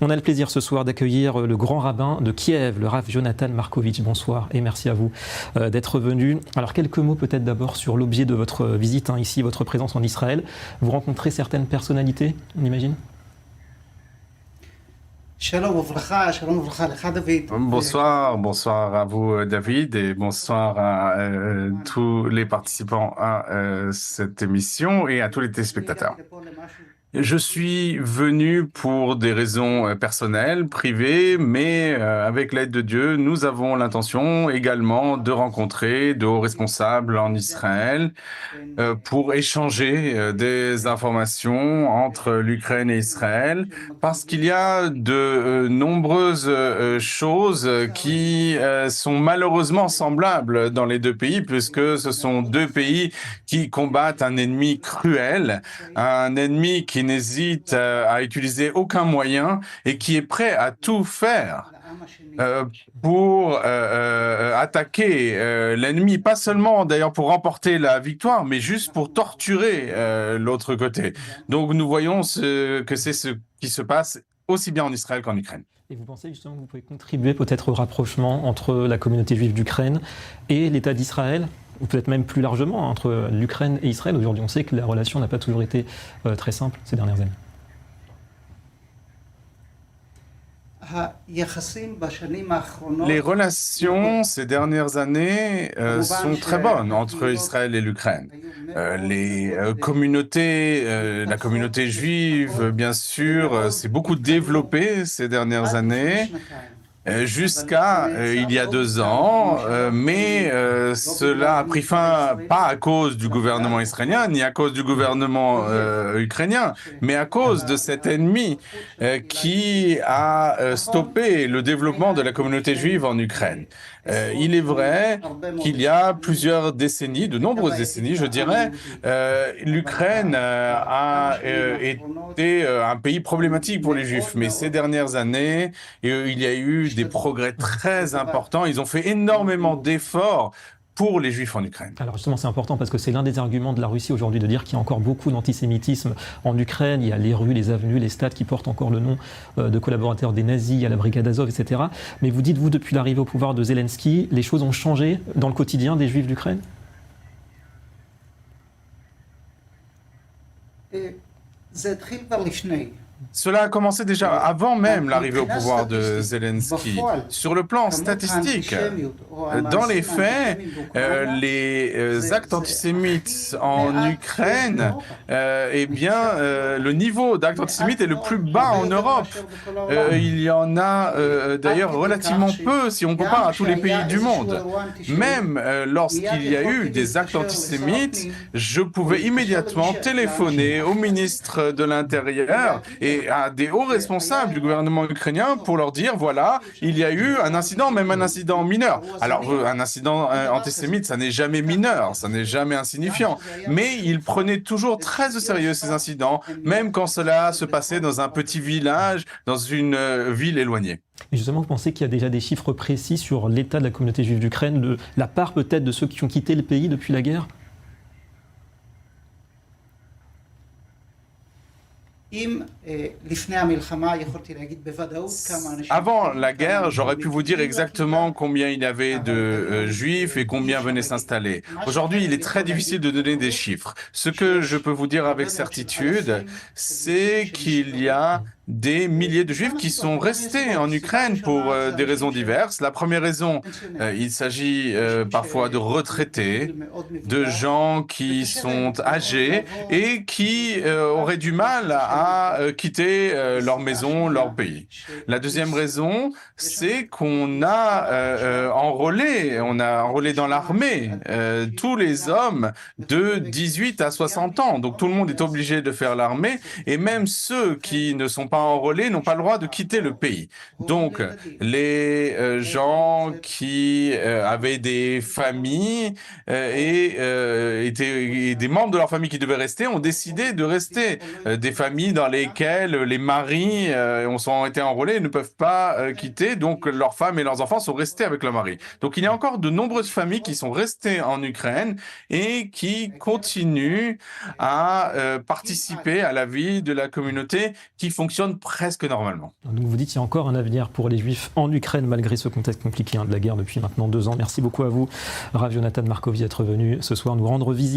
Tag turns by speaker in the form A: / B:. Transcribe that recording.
A: On a le plaisir ce soir d'accueillir le grand rabbin de Kiev, le Rav Jonathan Markovitch. Bonsoir et merci à vous d'être venu. Alors quelques mots peut-être d'abord sur l'objet de votre visite, ici, votre présence en Israël. Vous rencontrez certaines personnalités, on imagine ?
B: Bonsoir à vous David et bonsoir à tous les participants à cette émission et à tous les téléspectateurs. Je suis venu pour des raisons personnelles, privées, mais avec l'aide de Dieu, nous avons l'intention également de rencontrer de hauts responsables en Israël pour échanger des informations entre l'Ukraine et Israël, parce qu'il y a de nombreuses choses qui sont malheureusement semblables dans les deux pays, puisque ce sont deux pays qui combattent un ennemi cruel, un ennemi qui n'hésite à utiliser aucun moyen et qui est prêt à tout faire pour attaquer l'ennemi, pas seulement d'ailleurs pour remporter la victoire, mais juste pour torturer l'autre côté. Donc nous voyons que c'est ce qui se passe aussi bien en Israël qu'en Ukraine.
A: Et vous pensez justement que vous pouvez contribuer peut-être au rapprochement entre la communauté juive d'Ukraine et l'État d'Israël, ou peut-être même plus largement entre l'Ukraine et Israël? Aujourd'hui, on sait que la relation n'a pas toujours été très simple ces dernières années.
B: Les relations ces dernières années sont très bonnes entre Israël et l'Ukraine. La communauté juive, bien sûr, s'est beaucoup développée ces dernières années. Jusqu'à il y a 2 ans, mais cela a pris fin pas à cause du gouvernement israélien, ni à cause du gouvernement ukrainien, mais à cause de cet ennemi qui a stoppé le développement de la communauté juive en Ukraine. Il est vrai qu'il y a plusieurs décennies, de nombreuses décennies, je dirais, l'Ukraine a été un pays problématique pour les Juifs, mais ces dernières années, il y a eu des progrès très importants. Ils ont fait énormément d'efforts pour les Juifs en Ukraine.
A: Alors justement, c'est important parce que c'est l'un des arguments de la Russie aujourd'hui de dire qu'il y a encore beaucoup d'antisémitisme en Ukraine. Il y a les rues, les avenues, les stades qui portent encore le nom de collaborateurs des nazis, il y a la brigade Azov, etc. Mais vous dites, vous, depuis l'arrivée au pouvoir de Zelensky, les choses ont changé dans le quotidien des Juifs d'Ukraine ?
B: Cela a commencé déjà avant même l'arrivée au pouvoir de Zelensky. Sur le plan statistique, dans les faits, les actes antisémites en Ukraine, le niveau d'actes antisémites est le plus bas en Europe. Il y en a d'ailleurs relativement peu si on compare à tous les pays du monde. Même lorsqu'il y a eu des actes antisémites, je pouvais immédiatement téléphoner au ministre de l'Intérieur et à des hauts responsables du gouvernement ukrainien pour leur dire, voilà, il y a eu un incident, même un incident mineur. Alors, un incident antisémite, ça n'est jamais mineur, ça n'est jamais insignifiant. Mais ils prenaient toujours très au sérieux ces incidents, même quand cela se passait dans un petit village, dans une ville éloignée.
A: Et justement, vous pensez qu'il y a déjà des chiffres précis sur l'état de la communauté juive d'Ukraine, de la part peut-être de ceux qui ont quitté le pays depuis la guerre ?
B: Avant la guerre, j'aurais pu vous dire exactement combien il y avait de juifs et combien venaient s'installer. Aujourd'hui, il est très difficile de donner des chiffres. Ce que je peux vous dire avec certitude, c'est qu'il y a des milliers de juifs qui sont restés en Ukraine pour des raisons diverses. La première raison, il s'agit parfois de retraités, de gens qui sont âgés et qui auraient du mal à quitter leur maison, leur pays. La deuxième raison, c'est qu'on a enrôlé dans l'armée tous les hommes de 18 à 60 ans. Donc tout le monde est obligé de faire l'armée et même ceux qui ne sont pas enrôlés n'ont pas le droit de quitter le pays. Donc les gens qui avaient des familles et des membres de leur famille qui devaient rester ont décidé de rester. Des familles dans lesquelles les maris ont été enrôlés et ne peuvent pas quitter, donc leurs femmes et leurs enfants sont restés avec leur mari. Donc il y a encore de nombreuses familles qui sont restées en Ukraine et qui continuent à participer à la vie de la communauté qui fonctionne fonctionne presque normalement.
A: Donc vous dites qu'il y a encore un avenir pour les Juifs en Ukraine malgré ce contexte compliqué de la guerre depuis maintenant 2 ans. Merci beaucoup à vous, Rav Yonatan Markovi, d'être venu ce soir nous rendre visite.